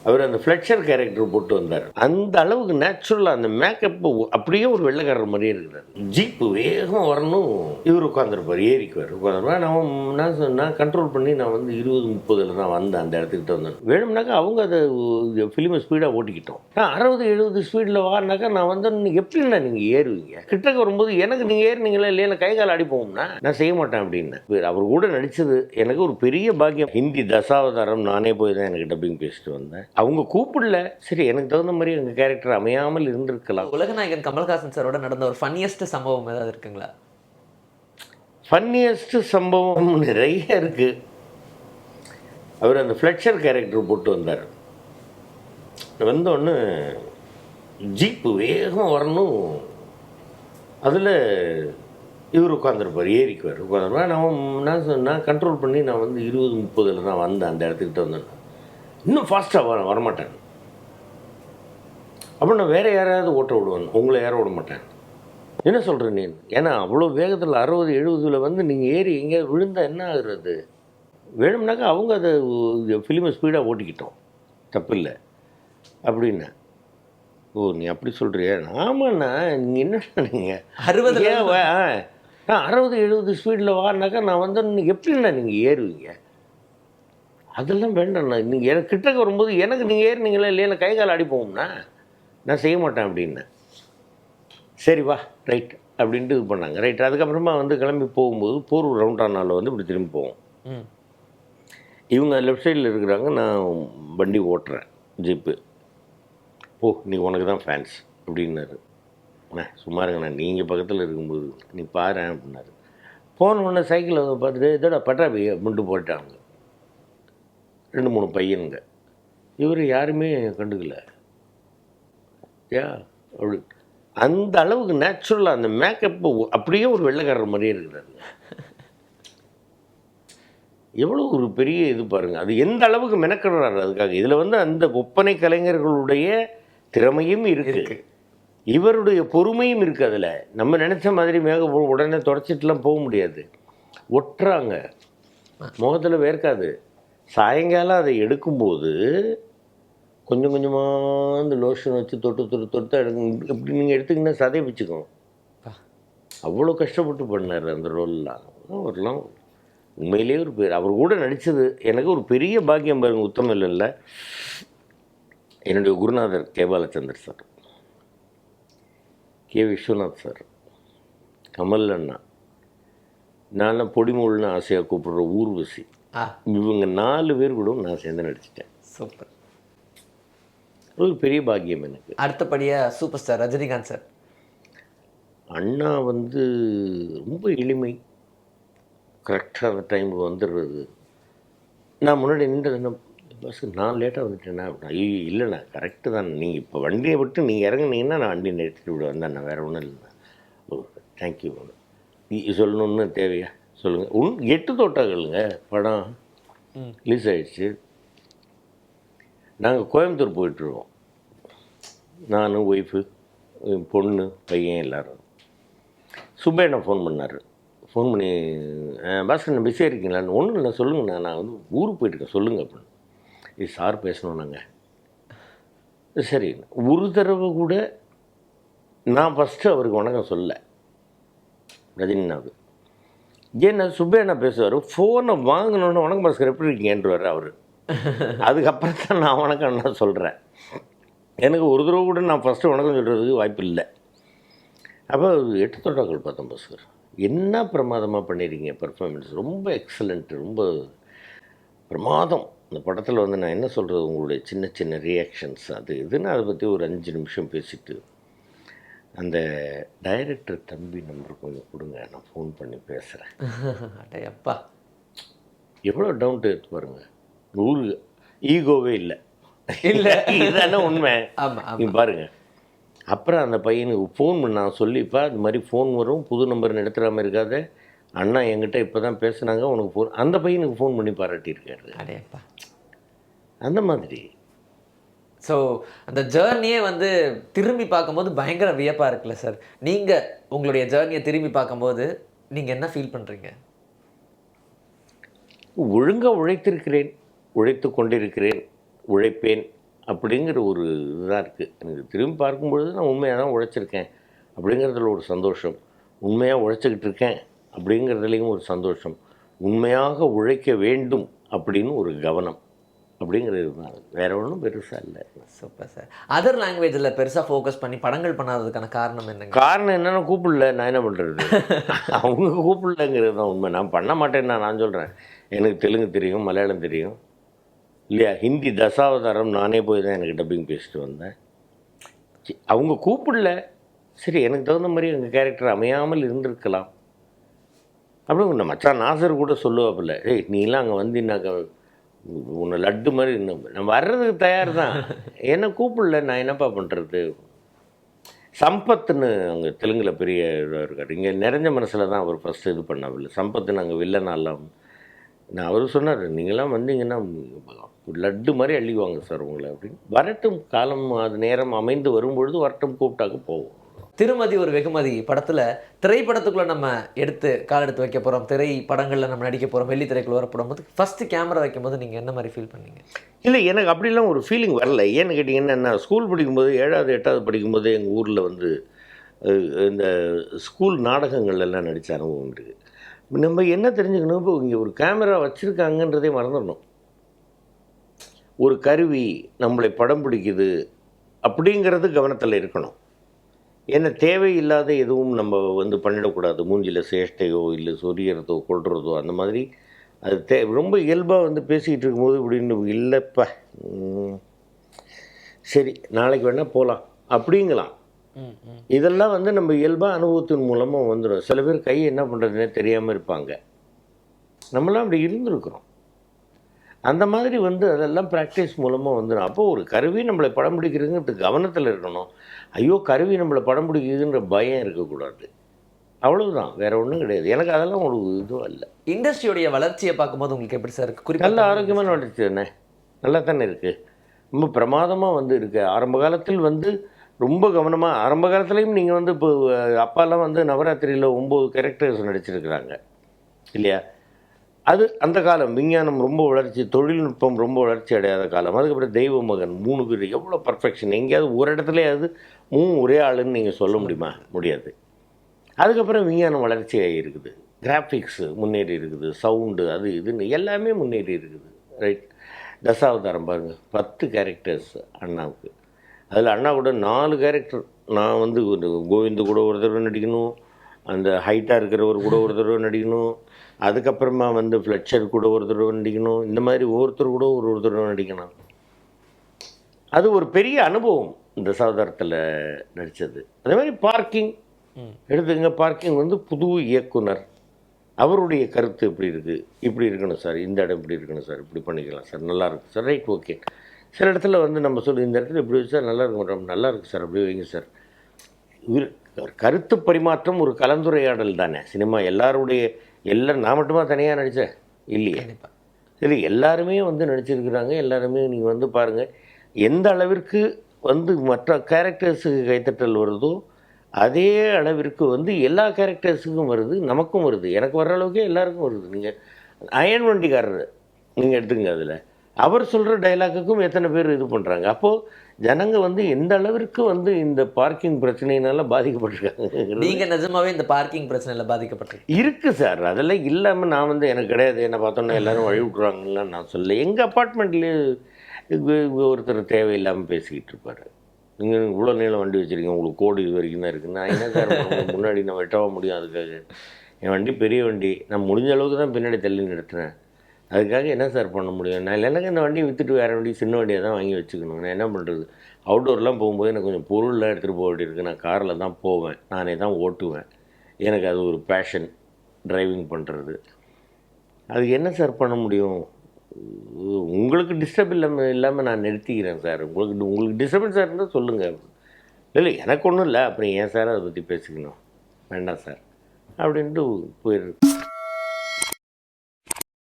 அவர் அந்த ஃப்ளெட்சர் கேரக்டர் போட்டு வந்தார். அந்த அளவுக்கு நேச்சுரலாக அந்த மேக்கப் அப்படியே ஒரு வெள்ளைக்காரர் மாதிரியே இருக்கிறார். ஜீப்பு வேகமாக வரணும், இவர் உட்காந்துருப்பார், ஏறிக்குவார், உட்காந்துருப்பார். நான் கண்ட்ரோல் பண்ணி நான் வந்து 20-30 தான் வந்தேன், அந்த இடத்துக்கிட்ட வந்தேன். வேணும்னாக்கா அவங்க அதை ஃபிலிமை ஸ்பீடாக ஓட்டிக்கிட்டோம். நான் 60-70 ஸ்பீடில் வாரினாக்கா நான் வந்து எப்படின்னா நீங்கள் ஏறுவீங்க, கிட்டக்க வரும்போது எனக்கு நீங்கள் ஏறினீங்களா இல்லையா கை கால் அடிப்போம்னா நான் செய்ய மாட்டேன் அப்படின்னு. அவர் கூட நடித்தது எனக்கு ஒரு பெரிய பாக்கியம். ஹிந்தி தசாவதாரம் நானே போய் தான் எனக்கு டப்பிங் பேசிட்டு வந்தேன். அவங்க கூப்பிடல, சரி எனக்கு தகுந்த மாதிரி எங்கள் கேரக்டர் அமையாமல் இருந்திருக்கலாம். உலகநாயகன் கமல்ஹாசன் சாரோட நடந்த ஒரு ஃபன்னியஸ்ட் சம்பவம் ஏதாவது இருக்குங்களா? ஃபன்னியஸ்ட் சம்பவம் நிறைய இருக்கு. அவர் அந்த ஃப்ளெட்சர் கேரக்டர் போட்டு வந்தார். வந்தோடனே ஜீப்பு வேகமாக வரணும், அதில் இவர் உட்காந்துருப்பார், ஏறிக்குவார், உட்காந்துருப்பார். நான் கண்ட்ரோல் பண்ணி நான் வந்து 20-30 தான் வந்தேன், அந்த இடத்துக்கிட்ட வந்தேன். இன்னும் ஃபாஸ்ட்டாக வரமாட்டேன். அப்போ நான் வேறு யாராவது ஓட்ட விடுவேன், உங்களை யாரும் விட மாட்டேன். என்ன சொல்கிறேன் நீ? ஏன்னா அவ்வளோ வேகத்தில் 60-70 வந்து நீங்கள் ஏறி எங்கேயாவது விழுந்தால் என்ன ஆகுறது? வேணும்னாக்கா அவங்க அதை ஃபிலிமை ஸ்பீடாக ஓட்டிக்கிட்டோம், தப்பு இல்லை அப்படின்னு. ஓ நீ அப்படி சொல்கிறியா? ஆமாண்ணா, நீங்கள் என்ன நீங்கள் 60-70 ஸ்பீடில் வாரினாக்கா நான் வந்து எப்படின்னா நீங்கள் ஏறுவீங்க? அதெல்லாம் வேண்டாம்ண்ணா, நீங்கள் எனக்கு கிட்டக்க வரும்போது எனக்கு நீங்கள் ஏறினீங்களா இல்லையா கை கால் அடிப்போம்னா நான் செய்ய மாட்டேன் அப்படின்னு. சரி வா ரைட் அப்படின்ட்டு இது பண்ணாங்க. ரைட். அதுக்கப்புறமா வந்து கிளம்பி போகும்போது போரூர் ரவுண்டானாவில் வந்து இப்படி திரும்பி போவோம். இவங்க லெஃப்ட் சைடில் இருக்கிறாங்க, நான் வண்டி ஓட்டுறேன், ஜீப்பு. ஓ நீ உனக்கு தான் ஃபேன்ஸ் அப்படின்னாரு. சும்மா இருங்கண்ணா, நீங்கள் பக்கத்தில் இருக்கும்போது நீ பாரு அப்படின்னாரு. போன உடனே சைக்கிளை வந்து பார்த்துட்டு இதோட பட்டாபி அப்படின்ட்டு போயிட்டாங்க 2-3 பையனுங்க. இவர் யாருமே கண்டுக்கல. அப்படி அந்த அளவுக்கு நேச்சுரலாக அந்த மேக்கப் அப்படியே ஒரு வெள்ளைக்காரர் மாதிரியே இருக்கிறாரு. எவ்வளோ ஒரு பெரிய இது பாருங்கள், அது எந்த அளவுக்கு மெனக்கிடுறாரு அதுக்காக. இதில் வந்து அந்த ஒப்பனை கலைஞர்களுடைய திறமையும் இருக்குது, இவருடைய பொறுமையும் இருக்குது. அதில் நம்ம நினச்ச மாதிரி உடனே தொடச்சிட்டுலாம் போக முடியாது. ஒட்டுறாங்க, முகத்தில் வேர்க்காது. சாயங்காலம் அதை எடுக்கும்போது கொஞ்சம் கொஞ்சமாக அந்த லோஷன் வச்சு தொட்டு எடுக்க. இப்படி நீங்கள் எடுத்திங்கன்னா சதை வச்சுக்கோங்க. அவ்வளோ கஷ்டப்பட்டு பண்ணார் அந்த ரோல்லாம். அவர்லாம் உண்மையிலேயே ஒரு பேர். அவர் கூட நடித்தது எனக்கு ஒரு பெரிய பாக்கியம் பாருங்க. உத்தமில்ல என்னுடைய குருநாதர் K Balachander sir, K Viswanath sir, Kamal அண்ணா, நான் பொடிமூழ்னு ஆசையாக கூப்பிடுற ஊர்வசி, இவங்க 4 பேர் கூட நான் சேர்ந்து நடிச்சிட்டேன். சூப்பர். ஒரு பெரிய பாக்கியம் எனக்கு. அடுத்தபடியாக சூப்பர் ஸ்டார் ரஜினிகாந்த் சார். அண்ணா வந்து ரொம்ப எளிமை, கரெக்டாக அந்த டைமுக்கு வந்துடுறது. நான் முன்னாடி நின்று பஸ் நான் லேட்டாக வந்துட்டேன்னா அப்படின்னா, ஐயோ இல்லைண்ணா கரெக்டு தான், நீங்கள் இப்போ வண்டியை விட்டு நீங்கள் இறங்குனீங்கன்னா நான் வண்டியை நிறுத்திட்டு விடுவேன் தான், நான் வேறு ஒன்றும் இல்லைண்ணா. ஓ தேங்க்யூ. சொல்லணுன்னு தேவையா சொல்லுங்கள். 8 தோட்டாக்களுங்க படம் ரிலீஸ் ஆகிடுச்சு. நாங்கள் கோயம்புத்தூர் போயிட்டுருவோம், நான், ஒய்ஃபு, பொண்ணு, பையன் எல்லோரும். சுப்பையண்ணா ஃபோன் பண்ணார். ஃபோன் பண்ணி பாஸ்கர் பிஸியாக இருக்கீங்களான்னு. ஒன்றும் இல்லை சொல்லுங்கண்ணா, நான் வந்து ஊருக்கு போயிட்டுருக்கேன் சொல்லுங்கள் அப்படின்னு. இது சார் பேசணும் நாங்கள். சரி, ஒரு தடவை கூட நான் ஃபஸ்ட்டு அவருக்கு வணக்கம் சொல்ல ரஜினிநாத். ஏன்னா சுப்பையண்ணா பேசுவார், ஃபோனை வாங்கினோன்னு வணக்கம் பாஸ்கர் எப்படி இருக்கீங்கன்றார் அவர். அதுக்கப்புறம் தான் நான் வணக்கம் நான் சொல்கிறேன். எனக்கு ஒரு தடவை கூட நான் ஃபஸ்ட்டு வணக்கம் சொல்கிறதுக்கு வாய்ப்பு இல்லை. அப்போ 8 தோட்டாக்கள் பார்த்தோம் பாஸ்கர், என்ன பிரமாதமாக பண்ணியிருக்கீங்க, பர்ஃபார்மன்ஸ் ரொம்ப எக்ஸலண்ட்டு, ரொம்ப பிரமாதம். இந்த படத்தில் வந்து நான் என்ன சொல்கிறது, உங்களுடைய சின்ன சின்ன ரியாக்ஷன்ஸ் அது இதுன்னு அதை பற்றி ஒரு 5 நிமிஷம் பேசிவிட்டு, அந்த டைரக்டர் தம்பி நம்பர் கொஞ்சம் கொடுங்க, நான் ஃபோன் பண்ணி பேசுகிறேன். அப்பா எவ்வளோ டவுன் டு எர்த் பாருங்கள். ஊரு ஈகோவே இல்லை, இல்லை இதுதானே உண்மை. நீ பாருங்கள். அப்புறம் அந்த பையனுக்கு ஃபோன் பண்ண சொல்லிப்பா, இது மாதிரி ஃபோன் வரும், புது நம்பர் எடுத்துடாமல் இருக்காத, அண்ணா என்கிட்ட இப்போ தான் பேசுனாங்க உனக்கு ஃபோன். அந்த பையனுக்கு ஃபோன் பண்ணி பாராட்டியிருக்காரு. அடையப்பா அந்த மாதிரி. ஸோ அந்த ஜேர்னியே வந்து திரும்பி பார்க்கும்போது பயங்கர வியப்பாக இருக்குல்ல சார்? நீங்கள் உங்களுடைய ஜேர்னியை திரும்பி பார்க்கும்போது நீங்கள் என்ன ஃபீல் பண்ணுறீங்க? ஒழுங்காக உழைத்திருக்கிறேன், உழைத்து கொண்டிருக்கிறேன், உழைப்பேன், அப்படிங்கிற ஒரு இதுதான் இருக்குது. எனக்கு திரும்பி பார்க்கும்பொழுது நான் உண்மையாக தான் உழைச்சிருக்கேன் அப்படிங்கிறதுல ஒரு சந்தோஷம், உண்மையாக உழைச்சிக்கிட்டு இருக்கேன் அப்படிங்கிறதுலேயும் ஒரு சந்தோஷம், உண்மையாக உழைக்க வேண்டும் அப்படின்னு ஒரு கவனம் அப்படிங்கிறது தான். வேறு ஒன்றும் பெருசாக இல்லை. Super sir. அதர் லாங்குவேஜில் பெருசாக ஃபோக்கஸ் பண்ணி படங்கள் பண்ணாததுக்கான காரணம் என்னங்க? காரணம் என்னென்னா கூப்பிடல, நான் என்ன பண்ணுறது? அவங்க கூப்பிடலங்கிறது தான் உண்மை. நான் பண்ண மாட்டேன்னு நான் சொல்கிறேன். எனக்கு தெலுங்கு தெரியும், மலையாளம் தெரியும் இல்லையா, ஹிந்தி தசாவதாரம் நானே போய் தான் எனக்கு டப்பிங் பேசிட்டு வந்தேன். அவங்க கூப்பிடல, சரி எனக்கு தகுந்த மாதிரி எங்கள் கேரக்டர் அமையாமல் இருந்திருக்கலாம் அப்படின்னு ஒன்று. மச்சான் நாசர் கூட சொல்லுவாப்பில்ல, ஏய் நீலாம் அங்கே வந்தீங்கன்னாக்க உன்னை லட்டு மாதிரி நான் வர்றதுக்கு தயார் தான், என்னை கூப்பிடல, நான் என்னப்பா பண்ணுறது. சம்பத்துன்னு அங்கே தெலுங்கில் பெரிய இதாக இருக்கார். இங்கே நிறைஞ்ச மனசில் தான் அவர் ஃபஸ்ட்டு இது பண்ணவில்லை. சம்பத்துன்னு அங்கே வில்லனாலாம் நான் அவர் சொன்னார், நீங்களாம் வந்தீங்கன்னா லட்டு மாதிரி அள்ளிக்குவாங்க சார் உங்களை அப்படின்னு. வரட்டும், காலம் அது நேரம் அமைந்து வரும்பொழுது வரட்டும், கூப்பிட்டாக்க போவோம். திருமதி ஒரு வெகுமதி படத்தில் திரைப்படத்துக்குள்ளே நம்ம கால் எடுத்து வைக்க போகிறோம், திரைப்படங்களில் நம்ம நடிக்க போகிறோம், வெள்ளி திரைக்குள்ள வரப்படும் போது ஃபஸ்ட்டு கேமரா வைக்கும் போது நீங்கள் என்ன மாதிரி ஃபீல் பண்ணீங்க? இல்லை, எனக்கு அப்படிலாம் ஒரு ஃபீலிங் வரல. ஏன்னு கேட்டிங்கன்னா, நான் ஸ்கூல் படிக்கும்போது 7வது 8வது படிக்கும்போது எங்கள் ஊரில் வந்து இந்த ஸ்கூல் நாடகங்கள்லாம் நடித்த அனுபவம் இருக்குது. நம்ம என்ன தெரிஞ்சுக்கணும், இப்போ இங்கே ஒரு கேமரா வச்சுருக்காங்கன்றதே மறந்துடணும். ஒரு கருவி நம்மளை படம் பிடிக்குது அப்படிங்கிறது கவனத்தில் இருக்கணும். ஏன்னா தேவையில்லாத எதுவும் நம்ம வந்து பண்ணிடக்கூடாது. மூஞ்சியில் சேஷ்டையோ இல்லை சொரியறதோ கொள்றதோ அந்த மாதிரி அது ரொம்ப இயல்பாக வந்து பேசிக்கிட்டு இருக்கும்போது இப்படின்னு இல்லைப்பா சரி நாளைக்கு வேணால் போகலாம் அப்படிங்கலாம். இதெல்லாம் வந்து நம்ம இயல்பாக அனுபவத்தின் மூலமாக வந்துடும். சில பேர் கை என்ன பண்ணுறதுனே தெரியாமல் இருப்பாங்க. நம்மளாம் அப்படி இருந்திருக்கிறோம். அந்த மாதிரி வந்து அதெல்லாம் ப்ராக்டிஸ் மூலமாக வந்துடும். அப்போது ஒரு கருவி நம்மளை படம் பிடிக்கிறதுங்கிறது கவனத்தில் இருக்கணும். ஐயோ கருவி நம்மளை படம் பிடிக்குதுன்ற பயம் இருக்கக்கூடாது. அவ்வளவுதான், வேற ஒன்றும் கிடையாது. எனக்கு அதெல்லாம் ஒரு இதுவும் இல்லை. இண்டஸ்ட்ரியோடைய வளர்ச்சியை பார்க்கும்போது உங்களுக்கு எப்படி சார் இருக்குது? நல்ல ஆரோக்கியமான வளர்ச்சி தானே, நல்லா தானே இருக்குது, ரொம்ப பிரமாதமாக வந்து இருக்குது. ஆரம்ப காலத்தில் வந்து ரொம்ப கவனமாக, ஆரம்ப காலத்துலேயும் நீங்கள் வந்து இப்போ அப்பாலாம் வந்து நவராத்திரியில் 9 கேரக்டர்ஸ் நடிச்சிருக்கிறாங்க இல்லையா. அது அந்த காலம் விஞ்ஞானம் ரொம்ப வளர்ச்சி, தொழில்நுட்பம் ரொம்ப வளர்ச்சி அடையாத காலம். அதுக்கப்புறம் தெய்வ மகன் 3 பேர் எவ்வளோ பர்ஃபெக்ஷன். எங்கேயாவது ஒரு இடத்துலையாவது ஒரே ஆளுன்னு நீங்கள் சொல்ல முடியுமா? முடியாது. அதுக்கப்புறம் விஞ்ஞானம் வளர்ச்சி ஆகியிருக்குது, கிராஃபிக்ஸு முன்னேறி இருக்குது, சவுண்டு அது இதுன்னு எல்லாமே முன்னேறி இருக்குது. ரைட். தசாவதாரம் பாருங்கள், 10 கேரக்டர்ஸ் அண்ணாவுக்கு. அதில் அண்ணா கூட 4 கேரக்டர். நான் வந்து கோவிந்து கூட ஒரு தடவை நடிக்கணும், அந்த ஹைட்டாக இருக்கிறவர் கூட ஒரு தடவை நடிக்கணும், அதுக்கப்புறமா வந்து ஃப்ளெட்சர் கூட ஒரு தடவை நடிக்கணும். இந்த மாதிரி ஒவ்வொருத்தர் கூட ஒரு தடவை நடிக்கணும். அது ஒரு பெரிய அனுபவம் இந்த தசாவதாரத்தில் நடித்தது. அதே மாதிரி பார்க்கிங் எடுத்துங்க. பார்க்கிங் வந்து புது இயக்குனர், அவருடைய கருத்து எப்படி இருக்குது, இப்படி இருக்கணும் சார், இந்த இடம் இப்படி இருக்கணும் சார், இப்படி பண்ணிக்கலாம் சார், நல்லா இருக்குது சார், ரைட் ஓகே. சில இடத்துல வந்து நம்ம சொல்லி இந்த இடத்துல இப்படி வச்சு சார் நல்லா இருக்க மாட்டோம், நல்லா இருக்குது சார், அப்படி வைங்க சார். கருத்து பரிமாற்றம் ஒரு கலந்துரையாடல் தானே சினிமா. எல்லாரும் நான் மட்டுமா தனியாக நடித்தேன் இல்லையே. சரி, எல்லாருமே வந்து நடிச்சிருக்கிறாங்க. எல்லாருமே நீங்கள் வந்து பாருங்கள், எந்த அளவிற்கு வந்து மற்ற கேரக்டர்ஸுக்கு கைத்தட்டல் வருதோ அதே அளவிற்கு வந்து எல்லா கேரக்டர்ஸுக்கும் வருது, நமக்கும் வருது. எனக்கு வர்ற அளவுக்கே எல்லாருக்கும் வருது. நீங்கள் அயன் வண்டிக்காரர் நீங்கள் எடுத்துங்க, அதில் அவர் சொல்கிற டைலாக்குக்கும் எத்தனை பேர் இது பண்ணுறாங்க. அப்போது ஜனங்க வந்து எந்த அளவிற்கு வந்து இந்த பார்க்கிங் பிரச்சனையினால பாதிக்கப்பட்டிருக்காங்க. நீங்கள் நிஜமாவே இந்த பார்க்கிங் பிரச்சனையில் பாதிக்கப்பட்டிருக்கு இருக்குது சார். அதெல்லாம் இல்லாமல் நான் வந்து எனக்கு கிடையாது, என்னை பார்த்தோன்னா எல்லோரும் வழி விட்ருவாங்கலாம் நான் சொல்ல. எங்கள் அப்பார்ட்மெண்ட்லேயே ஒருத்தர் தேவையில்லாமல் பேசிக்கிட்டு இருப்பார். நீங்கள் இவ்வளோ நீளம் வண்டி வச்சுருக்கீங்க, உங்களுக்கு கோடு இது வரைக்கும் தான் இருக்குது. நான் என்ன சார் முன்னாடி நான் வெட்டவா முடியும்? அதுக்காக என் வண்டி பெரிய வண்டி, நான் முடிஞ்ச அளவுக்கு தான் பின்னாடி தள்ளி நிறுத்துறேன். அதுக்காக என்ன சார் பண்ண முடியும்? நான் எனக்கு இந்த வண்டியை விற்றுட்டு வேறு வண்டி சின்ன வண்டியை தான் வாங்கி வச்சுக்கணும். நான் என்ன பண்ணுறது? அவுட்டோர்லாம் போகும்போது எனக்கு கொஞ்சம் பொருள்லாம் எடுத்துகிட்டு போக வேண்டியிருக்கு. நான் காரில் தான் போவேன், நானே தான் ஓட்டுவேன். எனக்கு அது ஒரு பேஷன், டிரைவிங் பண்ணுறது. அதுக்கு என்ன சார் பண்ண முடியும்? உங்களுக்கு டிஸ்டர்ப் இல்லாமல் நான் நிறுத்திக்கிறேன் சார். உங்களுக்கு டிஸ்டர்பன்ஸாக இருந்தால் சொல்லுங்கள். இல்லை எனக்கு ஒன்றும் இல்லை, அப்புறம் ஏன் சார் அதை பற்றி பேசிக்கணும், வேண்டாம் சார் அப்படின்ட்டு போயிடுது.